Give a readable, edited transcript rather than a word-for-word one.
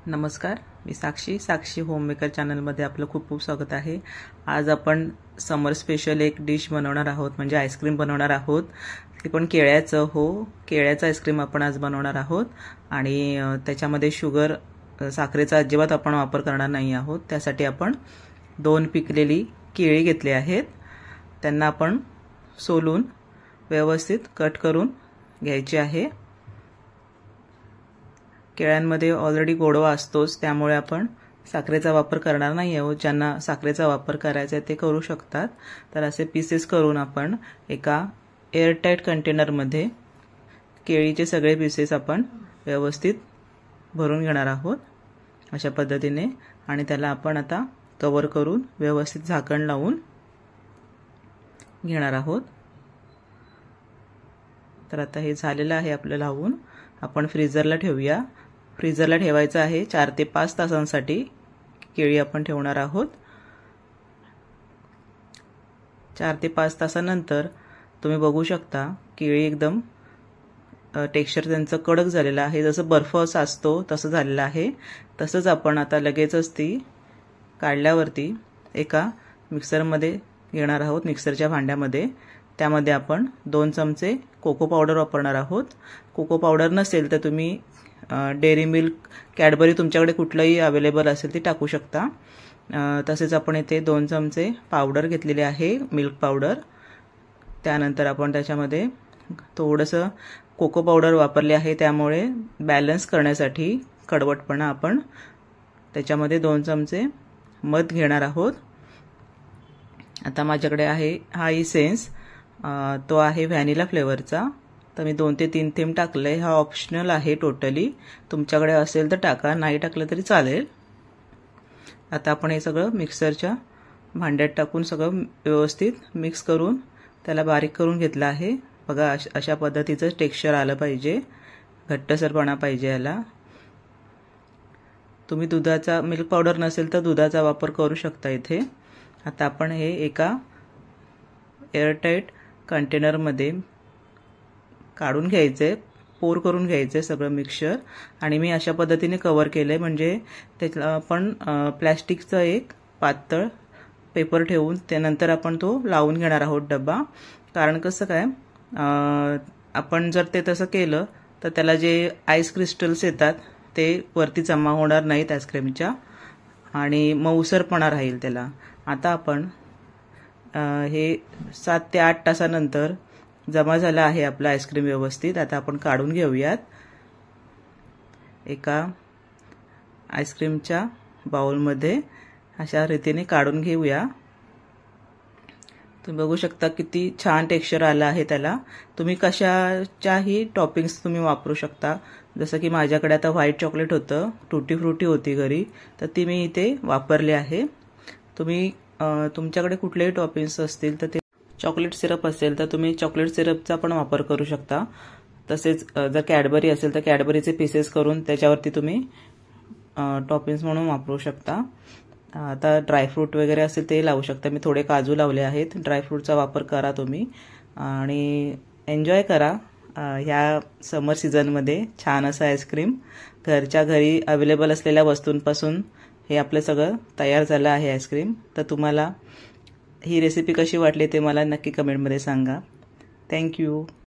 नमस्कार, मी साक्षी होममेकर चॅनलमध्ये आपलं खूप खूप स्वागत आहे। आज आपण समर स्पेशल एक डिश बनवणार आहोत, म्हणजे आईस्क्रीम बनवणार आहोत। ते पण केळ्याचं केळ्याचं आईस्क्रीम आपण आज बनवणार आहोत आणि त्याच्यामध्ये शुगर साखरेचा अजिबात आपण वापर करणार नाही आहोत। त्यासाठी आपण 2 पिकलेली केळी घेतली आहेत। त्यांना आपण सोलून व्यवस्थित कट करून घ्यायचे आहे। केळ्यांमध्ये ऑलरेडी गोडवा असतोच, त्यामुळे आपण साखरेचा वापर करणार नाही आहोत। ज्यांना साखरेचा वापर करायचा आहे ते करू शकतात। तर असे पीसेस करून आपण एका एअरटाइट कंटेनरमध्ये केळीचे सगळे पीसेस आपण व्यवस्थित भरून घेणार आहोत अशा पद्धतीने, आणि त्याला आपण आता कव्हर करून व्यवस्थित झाकण लावून घेणार आहोत। तर आता हे झालेलं आहे आपलं लावून। आपण फ्रीजरला ठेवूया। फ्रीजरला ठेवायचं आहे 4 ते 5 तासांसाठी केळी आपण ठेवणार आहोत। 4 ते 5 तासानंतर तुम्ही बघू शकता केळी एकदम टेक्स्चर त्यांचं कडक झालेलं आहे, जसं बर्फ असतो तसं झालेलं आहे। तसंच आपण आता लगेचच ती काढल्यावरती एका मिक्सरमध्ये घेणार आहोत, मिक्सरच्या भांड्यामध्ये। त्यामध्ये आपण 2 चमचे कोको पावडर वापरणार आहोत। कोको पावडर नसेल तर तुम्ही डेअरी मिल्क, कॅडबरी तुमच्याकडे कुठलंही अवेलेबल असेल ते टाकू शकता। तसेच आपण इथे 2 चमचे पावडर घेतलेले आहे, मिल्क पावडर। त्यानंतर आपण त्याच्यामध्ये थोडंसं कोको पावडर वापरले आहे, त्यामुळे बॅलन्स करण्यासाठी कडवटपणा आपण त्याच्यामध्ये 2 चमचे मध घेणार आहोत। आता माझ्याकडे आहे हा इसेन्स, तो आहे व्हॅनिला फ्लेवरचा। तर मी 2 ते 3 थेंब टाकले। हा ऑप्शनल आहे टोटली, तुमच्याकडे असेल तर टाका, नाही टाकलं तरी चालेल। आता आपण हे सगळं मिक्सरच्या भांड्यात टाकून सगळं व्यवस्थित मिक्स करून त्याला बारीक करून घेतलं आहे। बघा अशा पद्धतीचं टेक्स्चर आलं पाहिजे, घट्टसरपणा पाहिजे याला। तुम्ही दुधाचा, मिल्क पावडर नसेल तर दुधाचा वापर करू शकता इथे। आता आपण हे एका एअरटाइट कंटेनरमध्ये काढून घ्यायचे, पोर करून घ्यायचे सगळं मिक्सचर। आणि मी अशा पद्धतीने कव्हर केलंय, म्हणजे त्याला आपण प्लास्टिकचा एक पातळ पेपर ठेवून त्यानंतर आपण तो लावून घेणार आहोत डब्बा। कारण कसं काय, आपण जर ते तसं केलं तर त्याला जे आईस क्रिस्टल्स येतात ते वरती जमा होणार नाहीत आईस्क्रीमच्या, आणि मऊसरपणा राहील त्याला। आता आपण हे 7 ते 8 तासानंतर जमा झालं आहे आपलं आईस्क्रीम व्यवस्थित। आता आपण काढून घेऊयात एका आईस्क्रीमच्या बाउलमध्ये, अशा रीतीने काढून घेऊया। तुम्ही बघू शकता किती छान टेक्स्चर आलं आहे त्याला। तुम्ही कशाच्याही टॉपिंग्स तुम्ही वापरू शकता, जसं की माझ्याकडे आता व्हाईट चॉकलेट होतं, टुटी फ्रुटी होती घरी, तर ती मी इथे वापरले आहे। तुम्ही तुमच्याकडे कुठलेही टॉपिंग्स असतील तर ते, चॉकलेट सिरप असेल तर तुम्ही चॉकलेट सिरपचा पण वापर करू शकता। तसेच जर कॅडबरी असेल तर कॅडबरीचे पीसेस करून त्याच्यावरती तुम्ही टॉपिंग्स म्हणून वापरू शकता। आता ड्रायफ्रूट वगैरे असेल ते लावू शकता। मी थोडे काजू लावले आहेत। ड्रायफ्रूटचा वापर करा तुम्ही आणि एन्जॉय करा ह्या समर सीझनमध्ये छान असं आईस्क्रीम। घरच्या घरी अवेलेबल असलेल्या वस्तूंपासून हे आपलं सगळं तयार झालं आहे आईस्क्रीम। तर तुम्हाला ही रेसिपी कशी वाटली ते मला नक्की कमेंटमध्ये सांगा। थँक्यू।